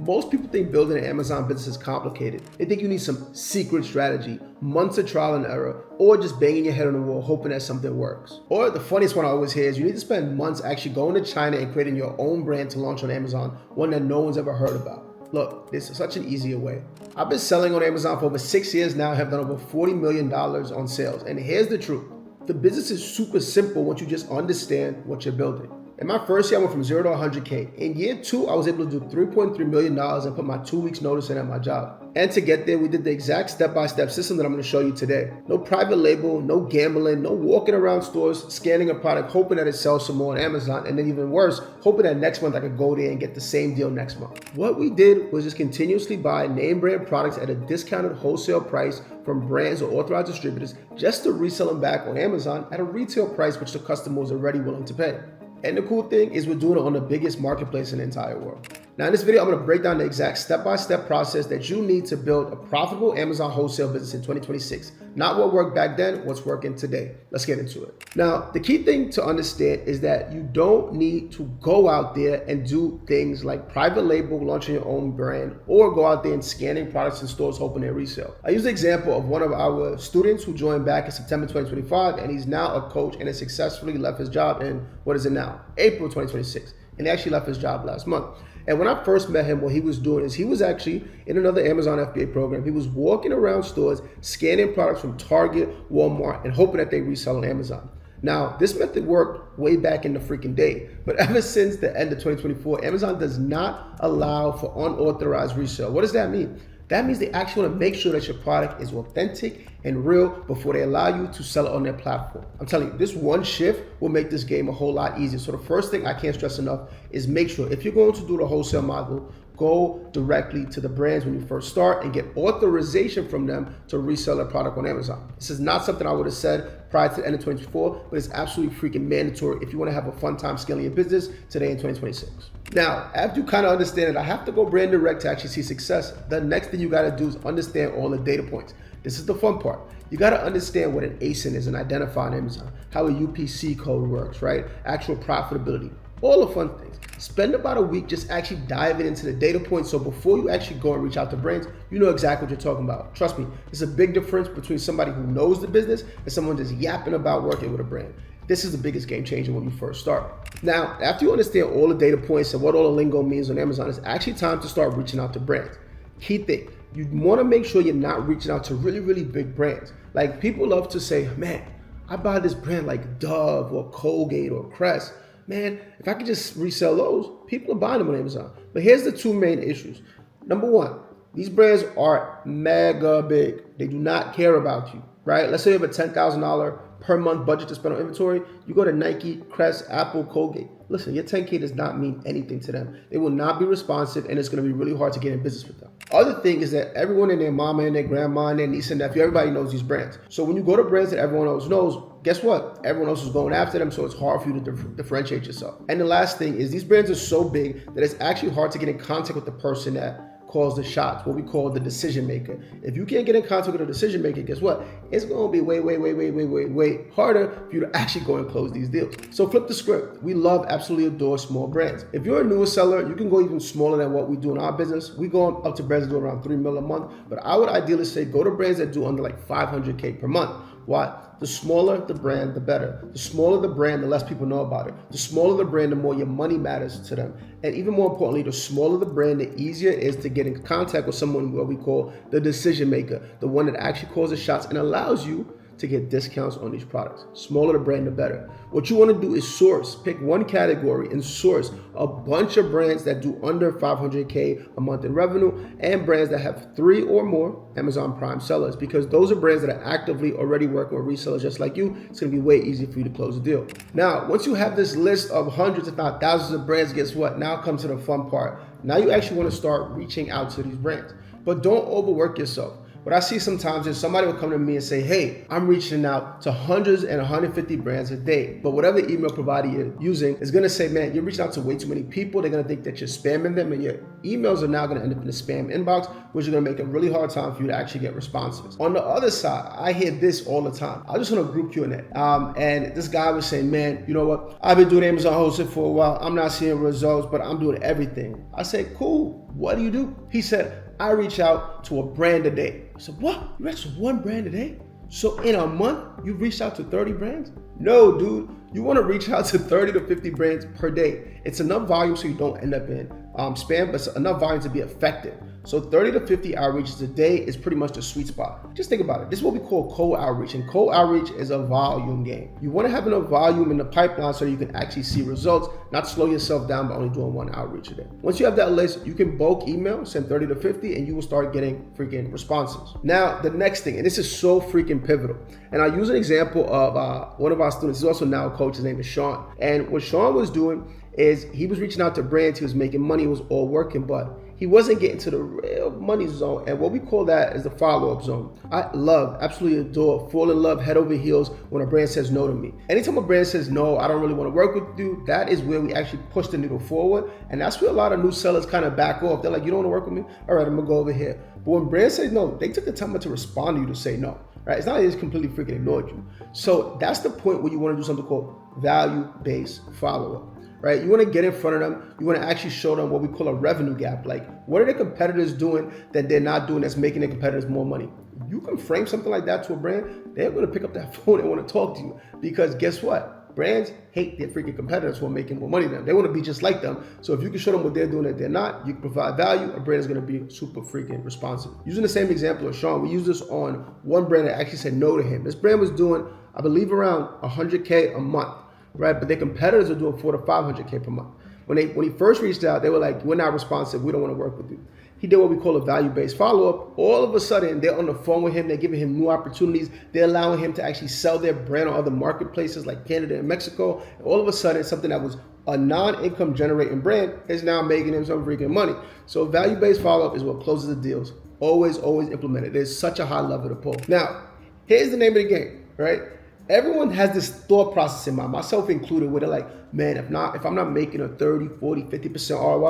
Most people think building an Amazon business is complicated. They think you need some secret strategy, months of trial and error, or just banging your head on the wall hoping that something works. Or the funniest one I always hear is you need to spend months actually going to China and creating your own brand to launch on Amazon, one that no one's ever heard about. Look, this is such an easier way. I've been selling on Amazon for over 6 years now, have done over $40 million on sales. And here's the truth. The business is super simple once you just understand what you're building. In my first year, I went from 0 to 100K. In year 2, I was able to do $3.3 million and put my 2 weeks notice in at my job. And to get there, we did the exact step-by-step system that I'm going to show you today. No private label, no gambling, no walking around stores, scanning a product, hoping that it sells some more on Amazon, and then even worse, hoping that next month I could go there and get the same deal next month. What we did was just continuously buy name brand products at a discounted wholesale price from brands or authorized distributors just to resell them back on Amazon at a retail price which the customer was already willing to pay. And the cool thing is we're doing it on the biggest marketplace in the entire world. Now in this video, I'm going to break down the exact step-by-step process that you need to build a profitable Amazon wholesale business in 2026. Not what worked back then, what's working today. Let's get into it. Now, the key thing to understand is that you don't need to go out there and do things like private label, launching your own brand, or go out there and scanning products in stores hoping they resell. I use the example of one of our students who joined back in September 2025, and he's now a coach and has successfully left his job in, what is it now? April 2026. And he actually left his job last month. And when I first met him, what he was doing is he was actually in another Amazon FBA program. He was walking around stores, scanning products from Target, Walmart, and hoping that they resell on Amazon. Now, this method worked way back in the freaking day, but ever since the end of 2024, Amazon does not allow for unauthorized resale. What does that mean? That means they actually want to make sure that your product is authentic and real before they allow you to sell it on their platform. I'm telling you, this one shift will make this game a whole lot easier. So the first thing I can't stress enough is make sure if you're going to do the wholesale model, go directly to the brands when you first start and get authorization from them to resell their product on Amazon. This is not something I would have said prior to the end of 2024, but it's absolutely freaking mandatory if you want to have a fun time scaling your business today in 2026. Now, after you kind of understand it, I have to go brand direct to actually see success. The next thing you got to do is understand all the data points. This is the fun part. You got to understand what an ASIN is, an identifier on Amazon, how a UPC code works, right? Actual profitability, all the fun things. Spend about a week just actually diving into the data points so before you actually go and reach out to brands, you know exactly what you're talking about. Trust me, there's a big difference between somebody who knows the business and someone just yapping about working with a brand. This is the biggest game changer when you first start. Now, after you understand all the data points and what all the lingo means on Amazon, it's actually time to start reaching out to brands. Key thing, you want to make sure you're not reaching out to really, really big brands. Like people love to say, man, I buy this brand like Dove or Colgate or Crest. Man, if I could just resell those, people are buying them on Amazon. But here's the two main issues. Number one, these brands are mega big. They do not care about you, right? Let's say you have a $10,000 per month budget to spend on inventory. You go to Nike, Crest, Apple, Colgate. Listen, your 10K does not mean anything to them. They will not be responsive, and it's going to be really hard to get in business with them. Other thing is that everyone and their mama and their grandma and their niece and nephew, everybody knows these brands. So when you go to brands that everyone else knows, guess what? Everyone else is going after them, so it's hard for you to differentiate yourself. And the last thing is these brands are so big that it's actually hard to get in contact with the person that calls the shots, what we call the decision maker. If you can't get in contact with the decision maker, guess what? It's going to be way harder for you to actually go and close these deals. So flip the script. We love, absolutely adore small brands. If you're a newer seller, you can go even smaller than what we do in our business. We go up to brands that do around $3 million a month, but I would ideally say go to brands that do under like $500K per month. Why? The smaller the brand, the better. The smaller the brand, the less people know about it. The smaller the brand, the more your money matters to them. And even more importantly, the smaller the brand, the easier it is to get in contact with someone what we call the decision maker, the one that actually calls the shots and allows you to get discounts on these products. Smaller the brand, the better. What you want to do is source, pick one category and source a bunch of brands that do under 500K a month in revenue and brands that have 3 or more Amazon Prime sellers, because those are brands that are actively already working with resellers just like you. It's going to be way easier for you to close a deal. Now, once you have this list of hundreds, if not thousands of brands, guess what? Now comes to the fun part. Now you actually want to start reaching out to these brands, but don't overwork yourself. What I see sometimes is somebody will come to me and say, hey, I'm reaching out to hundreds and 150 brands a day. But whatever email provider you're using is going to say, man, you're reaching out to way too many people. They're going to think that you're spamming them, and your emails are now going to end up in the spam inbox, which is going to make it really hard time for you to actually get responses. On the other side, I hear this all the time. I was just on a group Q&A, and this guy was saying, man, you know what? I've been doing Amazon Wholesale for a while. I'm not seeing results, but I'm doing everything. I said, cool. What do you do? He said, I reach out to a brand a day. I said, what? You reach to one brand a day? So in a month, you reached out to 30 brands? No, dude. You want to reach out to 30 to 50 brands per day. It's enough volume so you don't end up in spam, but it's enough volume to be effective. So 30 to 50 outreaches a day is pretty much the sweet spot. Just think about it. This is what we call cold outreach, and cold outreach is a volume game. You want to have enough volume in the pipeline so you can actually see results, not slow yourself down by only doing one outreach a day. Once you have that list, you can bulk email, send 30 to 50, and you will start getting freaking responses. Now, the next thing, and this is so freaking pivotal, and I'll use an example of one of our students. He's also now a coach. His name is Sean. And what Sean was doing is he was reaching out to brands. He was making money. It was all working, but he wasn't getting to the real money zone. And what we call that is the follow-up zone. I love, absolutely adore, fall in love head over heels when a brand says no to me. Anytime a brand says no, I don't really want to work with you, that is where we actually push the needle forward. And that's where a lot of new sellers kind of back off. They're like, you don't want to work with me? All right, I'm gonna go over here. But when brands say no, they took the time to respond to you to say no. Right? It's not like they just completely freaking ignored you. So that's the point where you want to do something called value-based follow-up. Right? You want to get in front of them. You want to actually show them what we call a revenue gap. Like, what are their competitors doing that they're not doing that's making their competitors more money? You can frame something like that to a brand. They're going to pick up that phone and want to talk to you, because guess what? Brands hate their freaking competitors who are making more money than them. They want to be just like them. So if you can show them what they're doing that they're not, you can provide value, a brand is going to be super freaking responsive. Using the same example of Sean, we used this on one brand that actually said no to him. This brand was doing, I believe, around 100K a month. Right, but their competitors are doing 400 to 500K per month. When he first reached out, they were like, we're not responsive, we don't want to work with you. He did what we call a value-based follow-up. All of a sudden, they're on the phone with him, they're giving him new opportunities, they're allowing him to actually sell their brand on other marketplaces like Canada and Mexico. And all of a sudden, something that was a non-income generating brand is now making him some freaking money. So value-based follow-up is what closes the deals. Always implement it. There's such a high level to pull. Now, here's the name of the game, right? Everyone has this thought process in mind, myself included, where they're like, man, if I'm not making a 30, 40, 50% ROI,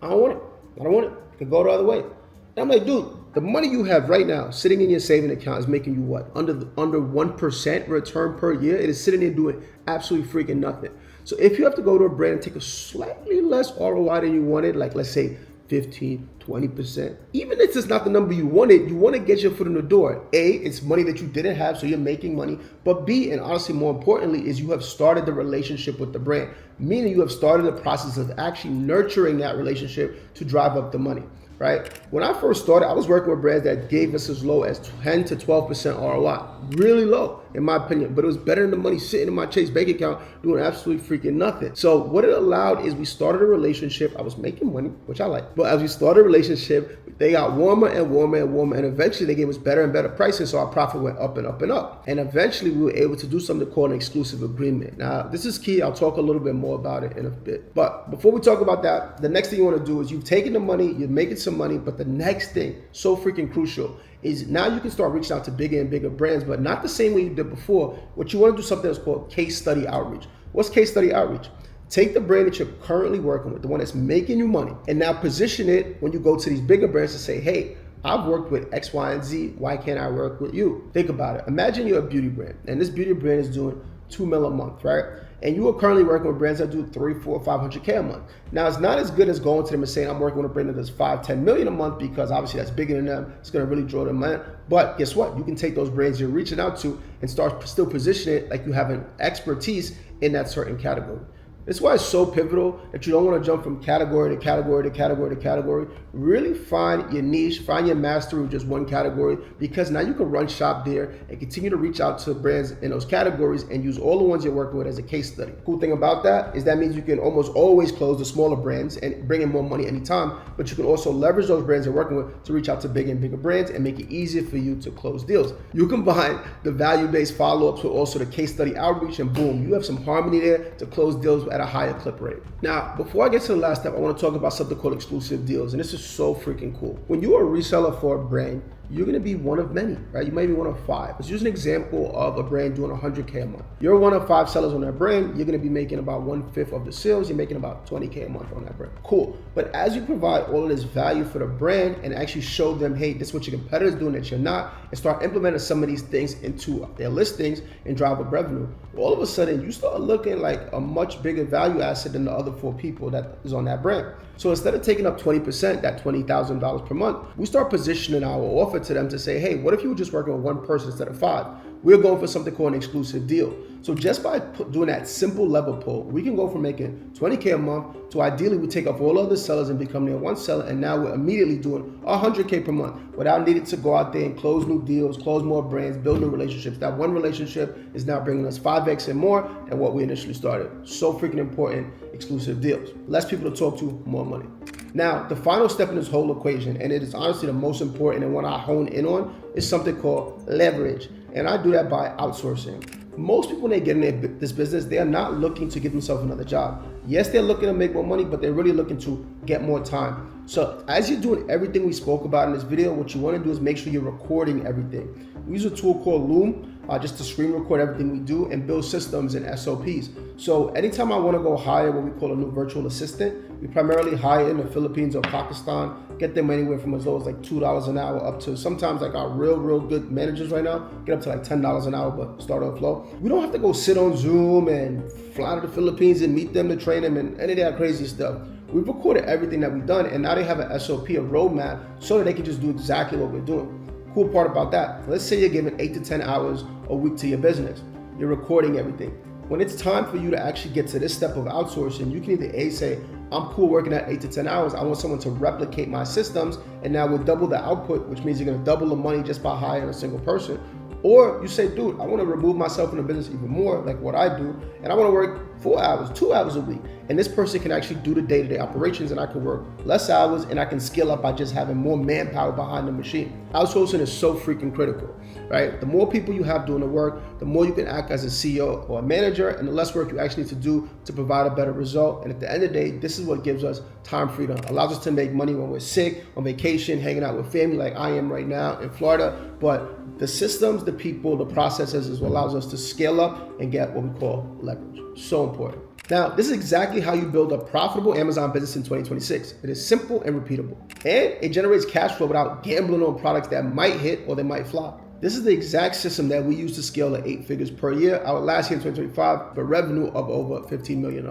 I don't want it. I don't want it. I can go the other way. And I'm like, dude, the money you have right now sitting in your saving account is making you what? Under 1% return per year. It is sitting there doing absolutely freaking nothing. So if you have to go to a brand and take a slightly less ROI than you wanted, like let's say 15, 20%. Even if it's not the number you wanted, you want to get your foot in the door. A, it's money that you didn't have, so you're making money. But B, and honestly more importantly, is you have started the relationship with the brand, meaning you have started the process of actually nurturing that relationship to drive up the money. Right? When I first started, I was working with brands that gave us as low as 10 to 12% ROI. Really low, in my opinion, but it was better than the money sitting in my Chase bank account doing absolutely freaking nothing. So what it allowed is we started a relationship. I was making money, which I like. But as we started a relationship, they got warmer and warmer and warmer, and eventually they gave us better and better pricing, so our profit went up and up and up. And eventually we were able to do something called an exclusive agreement. Now, this is key. I'll talk a little bit more about it in a bit. But before we talk about that, the next thing you want to do is you've taken the money, you're making some money, but the next thing, so freaking crucial, is now you can start reaching out to bigger and bigger brands, but not the same way you did before. What you want to do something that's called case study outreach. What's case study outreach? Take the brand that you're currently working with, the one that's making you money, and now position it when you go to these bigger brands to say, hey, I've worked with X, Y, and Z. Why can't I work with you? Think about it. Imagine you're a beauty brand, and this beauty brand is doing $2 million a month, right? And you are currently working with brands that do 3, 4, 500K a month. Now, it's not as good as going to them and saying, I'm working with a brand that does 5, 10 million a month, because obviously that's bigger than them. It's going to really draw them in. But guess what? You can take those brands you're reaching out to and start still positioning it like you have an expertise in that certain category. That's why it's so pivotal that you don't want to jump from category to category to category to category. Really find your niche, find your mastery with just one category, because now you can run shop there and continue to reach out to brands in those categories and use all the ones you're working with as a case study. Cool thing about that is that means you can almost always close the smaller brands and bring in more money anytime, but you can also leverage those brands you're working with to reach out to bigger and bigger brands and make it easier for you to close deals. You combine the value-based follow-ups with also the case study outreach, and boom, you have some harmony there to close deals at a higher clip rate. Now, before I get to the last step, I want to talk about something called exclusive deals, and this is so freaking cool. When you are a reseller for a brand, you're going to be one of many, right? You might be one of 5. Let's use an example of a brand doing 100K a month. You're one of 5 sellers on that brand. You're going to be making about 1/5 of the sales. You're making about 20K a month on that brand. Cool. But as you provide all of this value for the brand and actually show them, hey, this is what your competitors doing that you're not, and start implementing some of these things into their listings and drive up revenue, all of a sudden you start looking like a much bigger value asset than the other 4 people that is on that brand. So instead of taking up 20%, that $20,000 per month, we start positioning our offer to them to say, hey, what if you were just working with 1 person instead of 5? We're going for something called an exclusive deal. So just by doing that simple level pull, we can go from making 20K a month to ideally we take off all other sellers and become their one seller, and now we're immediately doing 100K per month without needing to go out there and close new deals, close more brands, build new relationships. That one relationship is now bringing us 5x and more than what we initially started. So freaking important, exclusive deals. Less people to talk to, more money. Now, the final step in this whole equation, and it is honestly the most important and one I hone in on, is something called leverage. And I do that by outsourcing. Most people, when they get in this business, they are not looking to give themselves another job. Yes, they're looking to make more money, but they're really looking to get more time. So as you're doing everything we spoke about in this video, what you want to do is make sure you're recording everything. We use a tool called Loom just to screen record everything we do and build systems and SOPs. So anytime I want to go hire what we call a new virtual assistant, we primarily hire in the Philippines or Pakistan, get them anywhere from as low as like $2 an hour up to sometimes like our real good managers right now, get up to like $10 an hour, but start off low. We don't have to go sit on Zoom and fly to the Philippines and meet them to train them and any of that crazy stuff. We've recorded everything that we've done, and now they have an SOP, a roadmap, so that they can just do exactly what we're doing. Cool part about that, let's say you're giving 8 to 10 hours a week to your business. You're recording everything. When it's time for you to actually get to this step of outsourcing, you can either A, say, I'm cool working at 8 to 10 hours. I want someone to replicate my systems, and now we'll double the output, which means you're gonna double the money just by hiring a single person. Or you say, dude, I want to remove myself from the business even more, like what I do, and I want to work 4 hours, 2 hours a week. And this person can actually do the day-to-day operations, and I can work less hours, and I can scale up by just having more manpower behind the machine. Outsourcing is so freaking critical, right? The more people you have doing the work, the more you can act as a CEO or a manager, and the less work you actually need to do to provide a better result. And at the end of the day, this is what gives us time freedom, allows us to make money when we're sick, on vacation, hanging out with family like I am right now in Florida. But the systems, the people, the processes is what allows us to scale up and get what we call leverage. So important. Now, this is exactly how you build a profitable Amazon business in 2026. It is simple and repeatable, and it generates cash flow without gambling on products that might hit or they might flop. This is the exact system that we use to scale to 8 figures per year. Our last year in 2025, but revenue of over $15 million.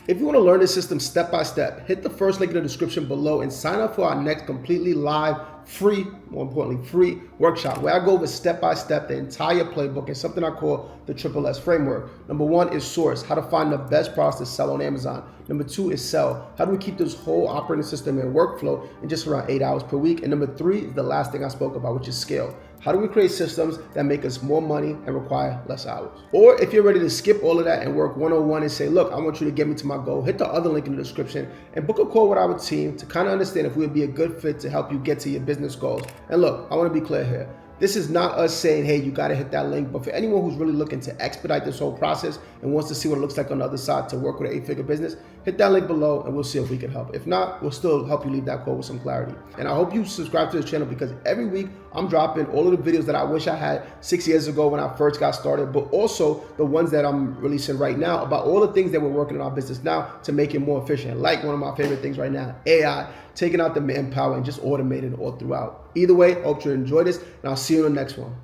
If you want to learn this system step by step, hit the first link in the description below and sign up for our next completely live, free, more importantly, free workshop where I go over step by step the entire playbook and something I call the Triple S framework. Number 1 is source, how to find the best products to sell on Amazon. Number 2 is sell, how do we keep this whole operating system and workflow in just around 8 hours per week. And number 3 is the last thing I spoke about, which is scale. How do we create systems that make us more money and require less hours? Or if you're ready to skip all of that and work one-on-one and say, look, I want you to get me to my goal, hit the other link in the description and book a call with our team to kind of understand if we would be a good fit to help you get to your business goals. And look, I want to be clear here. This is not us saying, hey, you got to hit that link. But for anyone who's really looking to expedite this whole process and wants to see what it looks like on the other side to work with an 8-figure business, hit that link below and we'll see if we can help. If not, we'll still help you leave that call with some clarity. And I hope you subscribe to this channel because every week I'm dropping all of the videos that I wish I had 6 years ago when I first got started, but also the ones that I'm releasing right now about all the things that we're working in our business now to make it more efficient. Like one of my favorite things right now, AI, taking out the manpower and just automating it all throughout. Either way, hope you enjoy this and I'll see you in the next one.